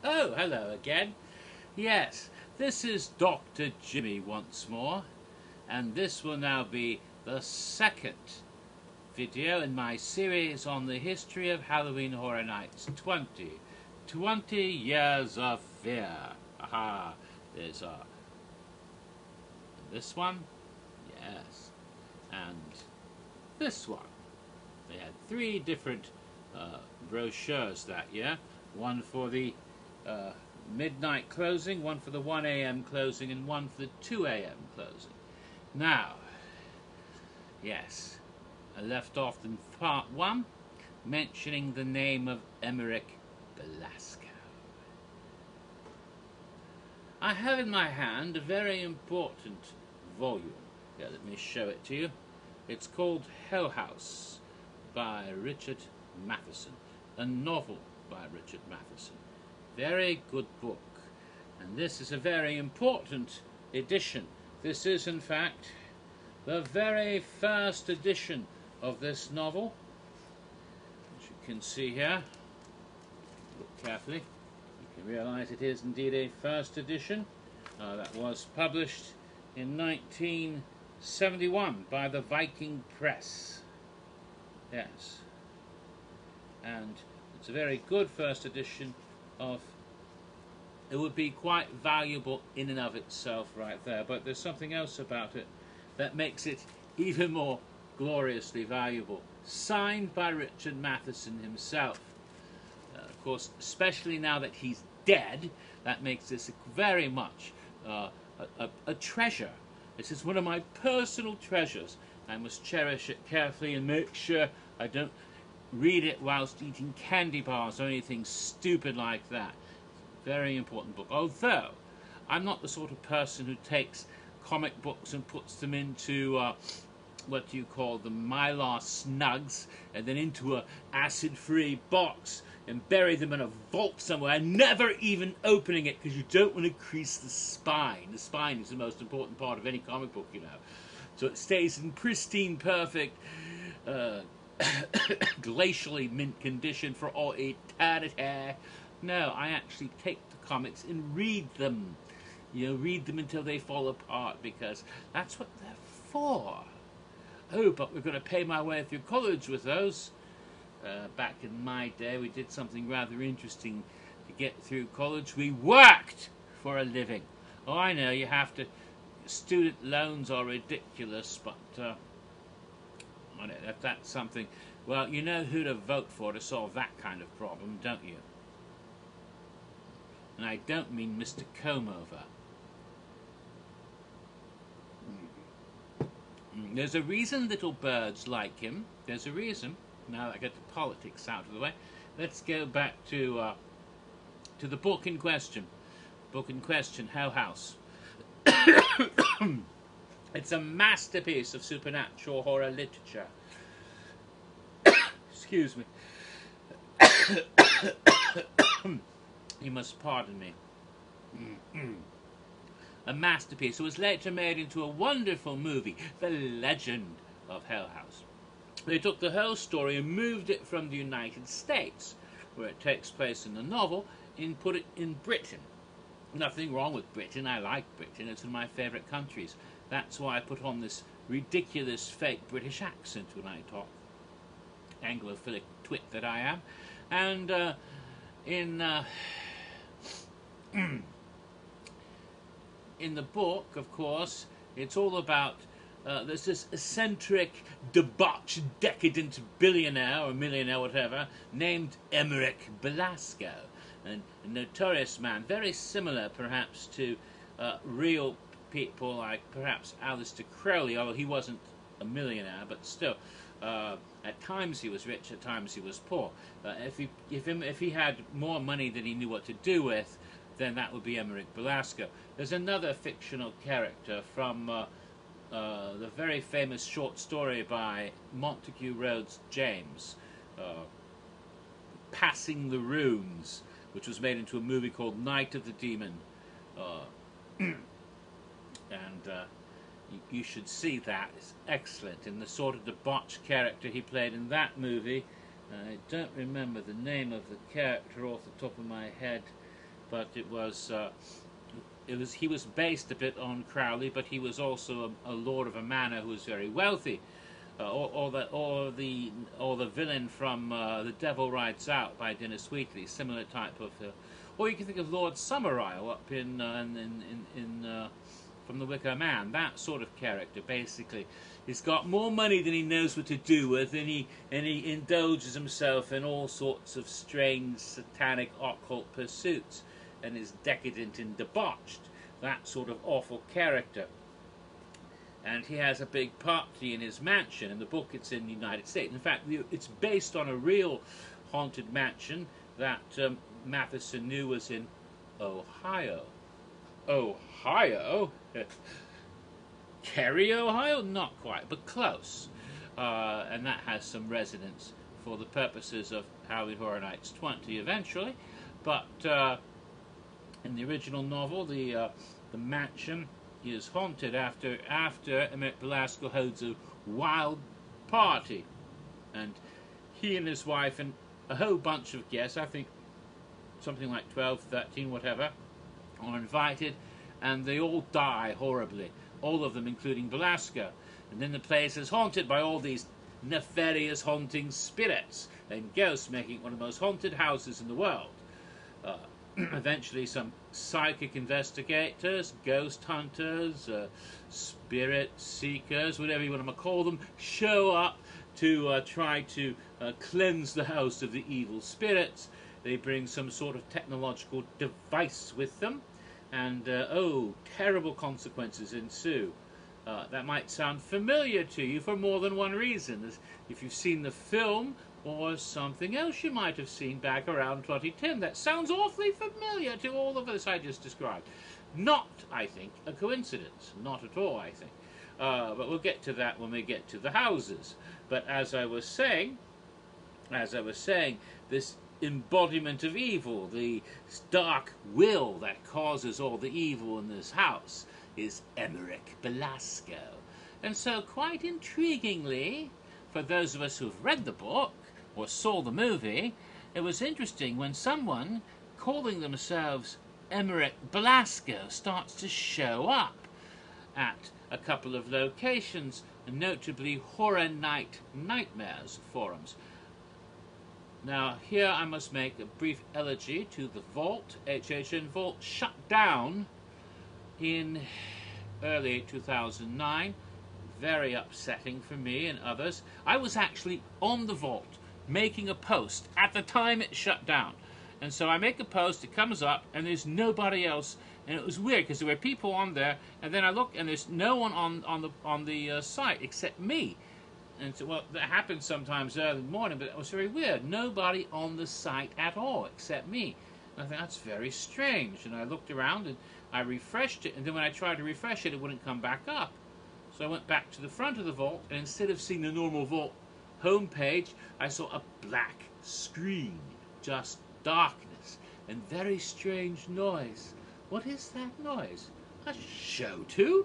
Oh, hello again. Yes, this is Dr. Jimmy once more, and this will now be the second video in my series on the history of Halloween Horror Nights 20 Years of Fear. Aha, there's this one, yes, and this one. They had three different brochures that year, one for the midnight closing, one for the 1 a.m. closing, and one for the 2 a.m. closing. Now, yes, I left off in part one mentioning the name of Emmerich Belasco. I have in my hand a very important volume. Here, let me show it to you. It's called Hell House by Richard Matheson, a novel by Richard Matheson. Very good book, and this is a very important edition. This is in fact the very first edition of this novel, as you can see here. Look carefully, you can realize it is indeed a first edition that was published in 1971 by the Viking Press. Yes, and it's a very good first edition of. It would be quite valuable in and of itself right there, but there's something else about it that makes it even more gloriously valuable. Signed by Richard Matheson himself. Of course, especially now that he's dead, that makes this very much a treasure. This is one of my personal treasures. I must cherish it carefully and make sure I don't read it whilst eating candy bars or anything stupid like that. Very important book. Although I'm not the sort of person who takes comic books and puts them into what do you call them, Mylar snugs, and then into a acid-free box and bury them in a vault somewhere, never even opening it because you don't want to crease the spine. The spine is the most important part of any comic book, you know. So it stays in pristine, perfect, glacially mint condition for all eternity. No, I actually take the comics and read them. You know, read them until they fall apart, because that's what they're for. Oh, but we're going to pay my way through college with those. Back in my day, we did something rather interesting to get through college. We worked for a living. Oh, I know, you have to. Student loans are ridiculous, but that's something. Well, you know who to vote for to solve that kind of problem, don't you? And I don't mean Mr. Comeover. There's a reason little birds like him. There's a reason. Now that I get the politics out of the way, let's go back to the book in question. Book in question, Hell House. It's a masterpiece of supernatural horror literature. Excuse me. You must pardon me. A masterpiece. It was later made into a wonderful movie, The Legend of Hell House. They took the whole story and moved it from the United States, where it takes place in the novel, and put it in Britain. Nothing wrong with Britain. I like Britain. It's one of my favourite countries. That's why I put on this ridiculous fake British accent when I talk. Anglophilic twit that I am. And in the book, of course, it's all about there's this eccentric, debauched, decadent billionaire or millionaire, whatever, named Emmerich Belasco, and a notorious man, very similar perhaps to real people like perhaps Aleister Crowley, although he wasn't a millionaire, but still. At times he was rich, at times he was poor. If he had more money than he knew what to do with, then that would be Emmerich Belasco. There's another fictional character from the very famous short story by Montague Rhodes James, Passing the Runes, which was made into a movie called Night of the Demon. You should see that. It's excellent. And the sort of debauched character he played in that movie, I don't remember the name of the character off the top of my head. but he was based a bit on Crowley, but he was also a lord of a manor who was very wealthy. Or the villain from The Devil Rides Out by Dennis Wheatley, similar type of. Or you can think of Lord Summerisle up in from The Wicker Man, that sort of character. Basically, he's got more money than he knows what to do with, and he indulges himself in all sorts of strange, satanic, occult pursuits, and is decadent and debauched. That sort of awful character. And he has a big party in his mansion. In the book, it's in the United States. In fact, it's based on a real haunted mansion that Matheson knew was in Ohio. Ohio? Kerry, Ohio? Not quite, but close. And that has some resonance for the purposes of Halloween Horror Nights 20 eventually. But in the original novel, the mansion is haunted after Emeric Belasco holds a wild party, and he and his wife and a whole bunch of guests, I think something like 12, 13, whatever, are invited, and they all die horribly, all of them including Belasco. And then the place is haunted by all these nefarious haunting spirits and ghosts, making it one of the most haunted houses in the world. Eventually some psychic investigators, ghost hunters, spirit seekers, whatever you want to call them, show up to try to cleanse the house of the evil spirits. They bring some sort of technological device with them, and terrible consequences ensue. That might sound familiar to you for more than one reason. If you've seen the film, or something else you might have seen back around 2010. That sounds awfully familiar to all of this I just described. Not, I think, a coincidence. Not at all, I think. But we'll get to that when we get to the houses. But as I was saying, this embodiment of evil, the dark will that causes all the evil in this house, is Emeric Belasco. And so, quite intriguingly, for those of us who've read the book, or saw the movie, it was interesting when someone calling themselves Emeric Belasco starts to show up at a couple of locations, notably Horror Night Nightmares forums. Now, here I must make a brief elegy to the Vault. HHN Vault shut down in early 2009. Very upsetting for me and others. I was actually on the Vault making a post at the time it shut down, and so I make a post, it comes up, and there's nobody else, and it was weird because there were people on there, and then I look and there's no one on the site except me. And so, well, that happens sometimes early in the morning, but it was very weird. Nobody on the site at all except me. And I thought, that's very strange. And I looked around and I refreshed it, and then when I tried to refresh it, it wouldn't come back up. So I went back to the front of the Vault, and instead of seeing the normal Vault homepage, I saw a black screen, just darkness and very strange noise. What is that noise? A show tune?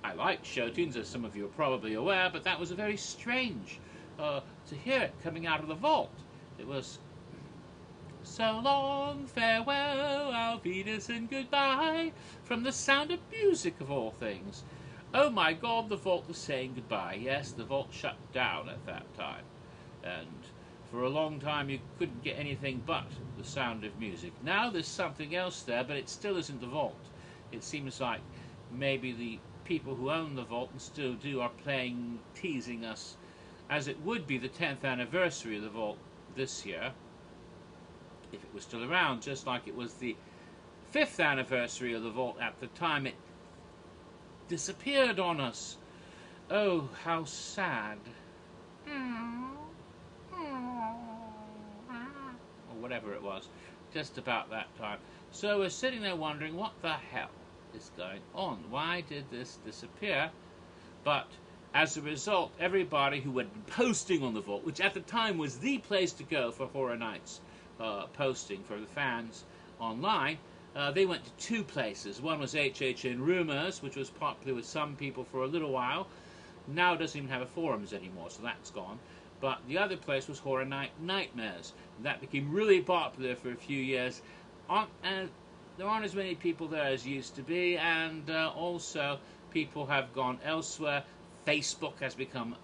I like show tunes, as some of you are probably aware, but that was very strange to hear it coming out of the Vault. It was, so long, farewell, auf Wiedersehen, goodbye, from The Sound of Music, of all things. Oh my God, the Vault was saying goodbye. Yes, the Vault shut down at that time. And for a long time you couldn't get anything but The Sound of Music. Now there's something else there, but it still isn't the Vault. It seems like maybe the people who own the Vault and still do are teasing us, as it would be the 10th anniversary of the Vault this year, if it was still around, just like it was the 5th anniversary of the Vault at the time it disappeared on us. Oh, how sad. Or whatever it was, just about that time. So we're sitting there wondering, what the hell is going on? Why did this disappear? But as a result, everybody who had been posting on the Vault, which at the time was the place to go for Horror Nights posting for the fans online, they went to two places. One was HHN Rumors, which was popular with some people for a little while. Now it doesn't even have a forums anymore, so that's gone. But the other place was Horror Night Nightmares. That became really popular for a few years. there aren't as many people there as used to be, and also people have gone elsewhere. Facebook has become,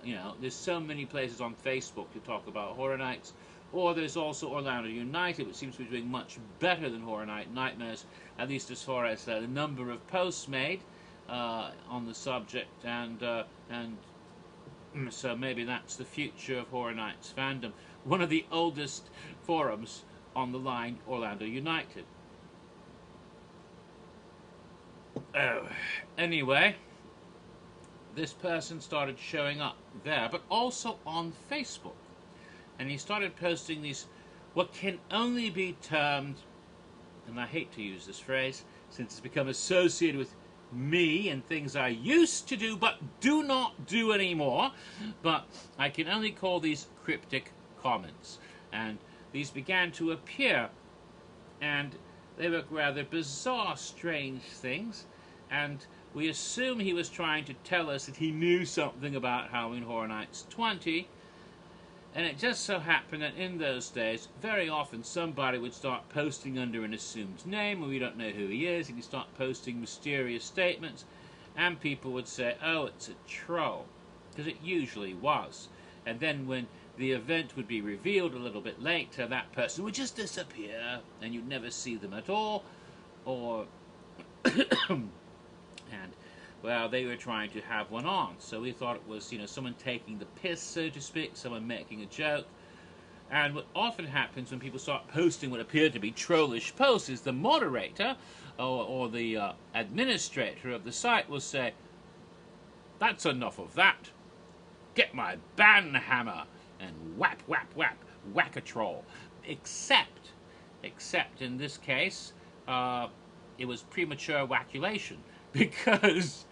there's so many places on Facebook to talk about Horror Nights. Or there's also Orlando United, which seems to be doing much better than Horror Night Nightmares, at least as far as the number of posts made on the subject, and so maybe that's the future of Horror Nights fandom. One of the oldest forums on the line, Orlando United. Oh, anyway, this person started showing up there, but also on Facebook. And he started posting these, what can only be termed, and I hate to use this phrase, since it's become associated with me and things I used to do, but do not do anymore, but I can only call these cryptic comments. And these began to appear, and they were rather bizarre, strange things, and we assume he was trying to tell us that he knew something about Halloween Horror Nights 20, and it just so happened that in those days, very often somebody would start posting under an assumed name, and we don't know who he is, and he'd start posting mysterious statements, and people would say, oh, it's a troll, because it usually was. And then when the event would be revealed a little bit later, that person would just disappear, and you'd never see them at all, or... and, well, they were trying to have one on, so we thought it was, someone taking the piss, so to speak, someone making a joke. And what often happens when people start posting what appear to be trollish posts is the moderator or the administrator of the site will say, that's enough of that. Get my ban hammer and whap, whap, whap, whack a troll. Except in this case, it was premature whaculation. Because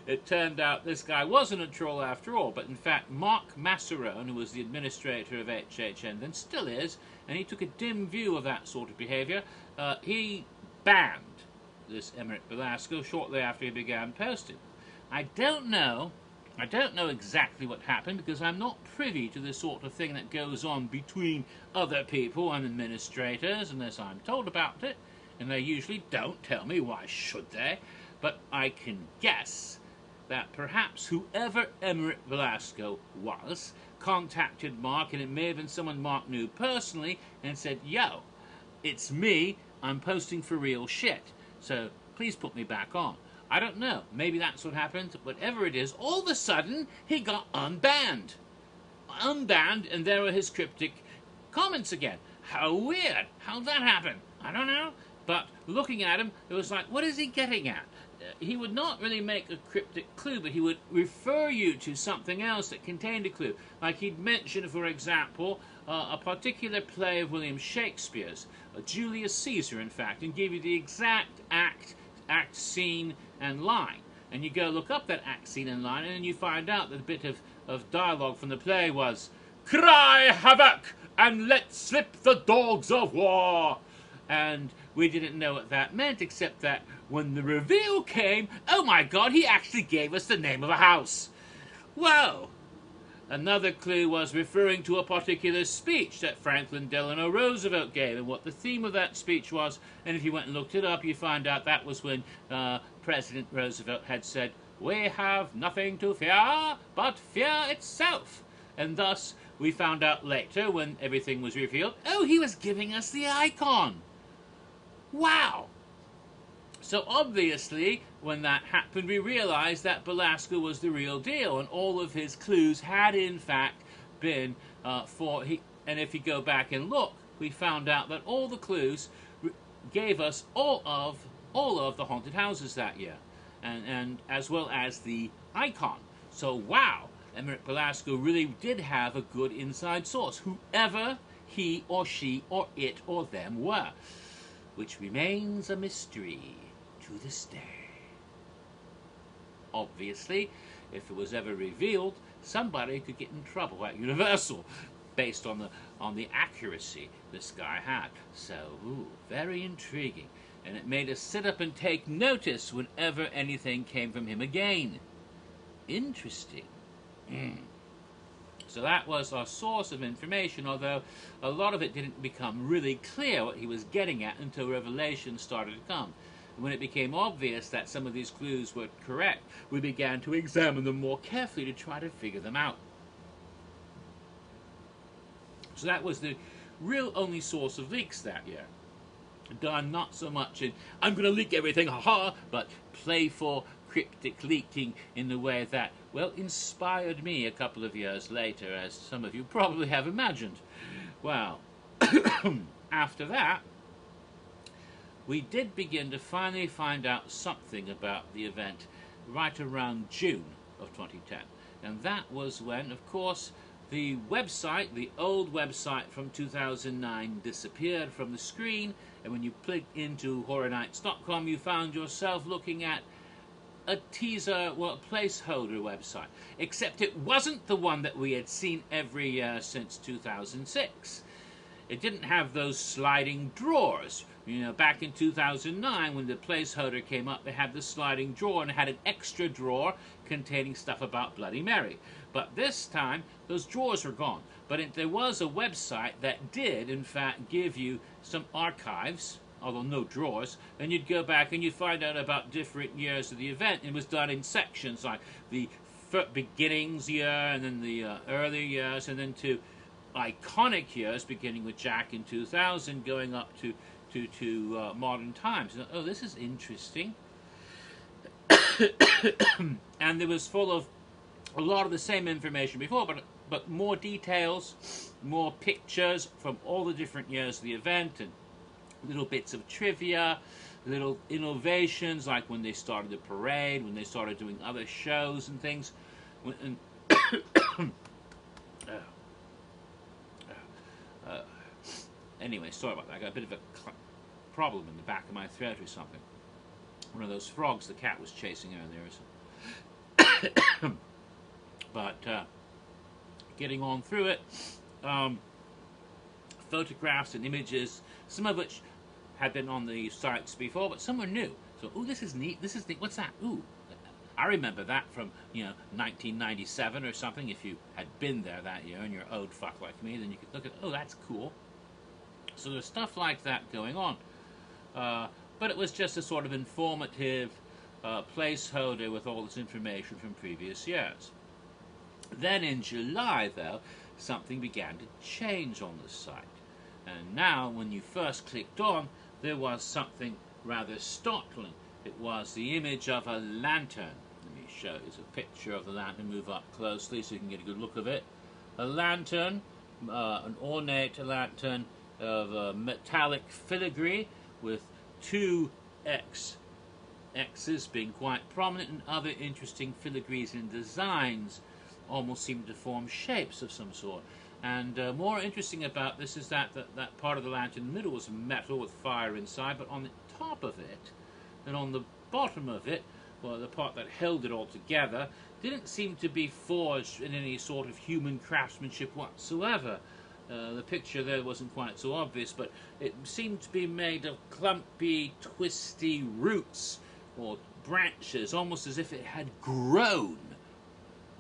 it turned out this guy wasn't a troll after all, but in fact Mark Masserone, who was the administrator of HHN, then still is, and he took a dim view of that sort of behaviour, he banned this Emmerick Velasco shortly after he began posting. I don't know exactly what happened, because I'm not privy to the sort of thing that goes on between other people and administrators unless I'm told about it, and they usually don't tell me. Why should they? But I can guess that perhaps whoever Emmerick Velasco was contacted Mark, and it may have been someone Mark knew personally, and said, yo, it's me, I'm posting for real shit, so please put me back on. I don't know, maybe that's what happened. Whatever it is, all of a sudden he got unbanned, and there were his cryptic comments again. How weird. How'd that happen? I don't know. But looking at him, it was like, what is he getting at? He would not really make a cryptic clue, but he would refer you to something else that contained a clue. Like he'd mention, for example, a particular play of William Shakespeare's, Julius Caesar, in fact, and give you the exact act, scene, and line. And you go look up that act, scene, and line, and then you find out that a bit of dialogue from the play was, "Cry havoc, and let slip the dogs of war." And we didn't know what that meant, except that when the reveal came, oh my God, he actually gave us the name of a house. Whoa! Another clue was referring to a particular speech that Franklin Delano Roosevelt gave, and what the theme of that speech was. And if you went and looked it up, you find out that was when President Roosevelt had said, "We have nothing to fear but fear itself." And thus, we found out later, when everything was revealed, oh, he was giving us the icon. Wow! So obviously, when that happened, we realized that Velasco was the real deal, and all of his clues had in fact been and if you go back and look, we found out that all the clues gave us all of the haunted houses that year, and as well as the icon. So wow, Emmerick Velasco really did have a good inside source, whoever he or she or it or them were, which remains a mystery to this day. Obviously, if it was ever revealed, somebody could get in trouble at Universal based on the accuracy this guy had. So, very intriguing. And it made us sit up and take notice whenever anything came from him again. Interesting. So that was our source of information, although a lot of it didn't become really clear what he was getting at until revelation started to come. And when it became obvious that some of these clues were correct, we began to examine them more carefully to try to figure them out. So that was the real only source of leaks that year. Done not so much in, I'm going to leak everything, haha, but playful, cryptic leaking in the way that, well, inspired me a couple of years later, as some of you probably have imagined. Well, after that, we did begin to finally find out something about the event right around June of 2010. And that was when, of course, the website, the old website from 2009, disappeared from the screen, and when you clicked into HorrorNights.com, you found yourself looking at a teaser, well, a placeholder website. Except it wasn't the one that we had seen every year since 2006. It didn't have those sliding drawers. You know, back in 2009, when the placeholder came up, they had the sliding drawer and it had an extra drawer containing stuff about Bloody Mary. But this time, those drawers were gone. But there was a website that did, in fact, give you some archives, although no drawers, and you'd go back and you'd find out about different years of the event. It was done in sections, like the beginnings year, and then the early years, and then to iconic years, beginning with Jack in 2000, going up to modern times. Oh, this is interesting. And it was full of a lot of the same information before, but more details, more pictures from all the different years of the event, and little bits of trivia, little innovations, like when they started the parade, when they started doing other shows and things. Anyway, sorry about that. I got a bit of a problem in the back of my throat or something. One of those frogs the cat was chasing earlier. But getting on through it, photographs and images, some of which had been on the sites before, but some were new. So, ooh, this is neat. This is neat. What's that? Ooh, I remember that from, 1997 or something. If you had been there that year and you're an old fuck like me, then you could look at, oh, that's cool. So there's stuff like that going on. But it was just a sort of informative placeholder with all this information from previous years. Then in July, though, something began to change on the site. And now, when you first clicked on, there was something rather startling. It was the image of a lantern. Let me show you a picture of the lantern. Move up closely so you can get a good look of it. A lantern, an ornate lantern of metallic filigree with two X's being quite prominent, and other interesting filigrees and designs almost seem to form shapes of some sort. And more interesting about this is that part of the lantern in the middle was metal with fire inside, but on the top of it and on the bottom of it, well, the part that held it all together, didn't seem to be forged in any sort of human craftsmanship whatsoever. The picture there wasn't quite so obvious, but it seemed to be made of clumpy, twisty roots or branches, almost as if it had grown.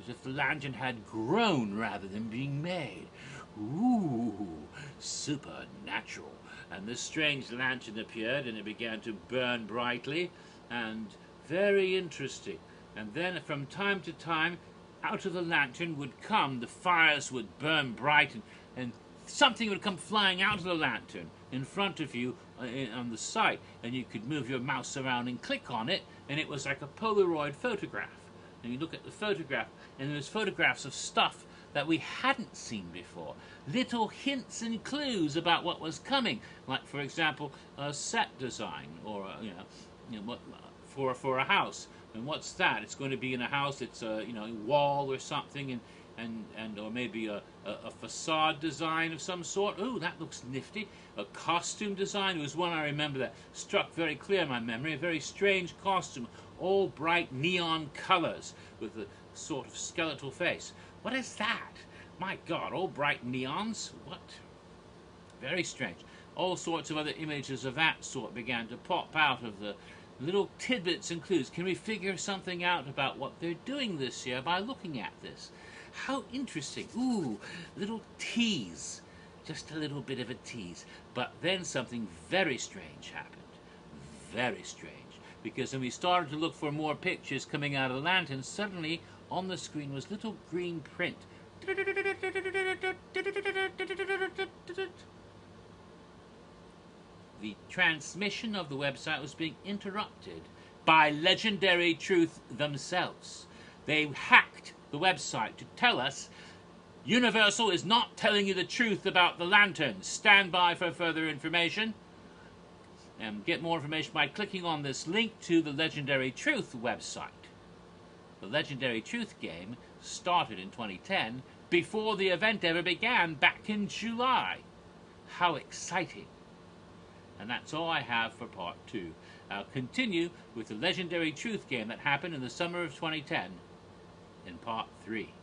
As if the lantern had grown rather than being made. Ooh, supernatural. And this strange lantern appeared, and it began to burn brightly, and very interesting. And then from time to time, out of the lantern would come, the fires would burn bright, and something would come flying out of the lantern in front of you on the site, and you could move your mouse around and click on it, and it was like a Polaroid photograph. And you look at the photograph, and there's photographs of stuff that we hadn't seen before. Little hints and clues about what was coming, like, for example, a set design, or for a house. And what's that? It's going to be in a house. It's a wall or something, and or maybe a facade design of some sort. Ooh, that looks nifty. A costume design. There was one I remember that struck very clear in my memory. A very strange costume, all bright neon colors with a sort of skeletal face. What is that? My God, all bright neons? What? Very strange. All sorts of other images of that sort began to pop out of the little tidbits and clues. Can we figure something out about what they're doing this year by looking at this? How interesting. Ooh, little tease. Just a little bit of a tease. But then something very strange happened. Very strange. Because when we started to look for more pictures coming out of the lantern, suddenly on the screen was little green print. The transmission of the website was being interrupted by Legendary Truth themselves. They hacked the website to tell us Universal is not telling you the truth about the lanterns. Stand by for further information. And get more information by clicking on this link to the Legendary Truth website. The Legendary Truth game started in 2010 before the event ever began back in July. How exciting. And that's all I have for part 2. I'll continue with the Legendary Truth game that happened in the summer of 2010 in part 3.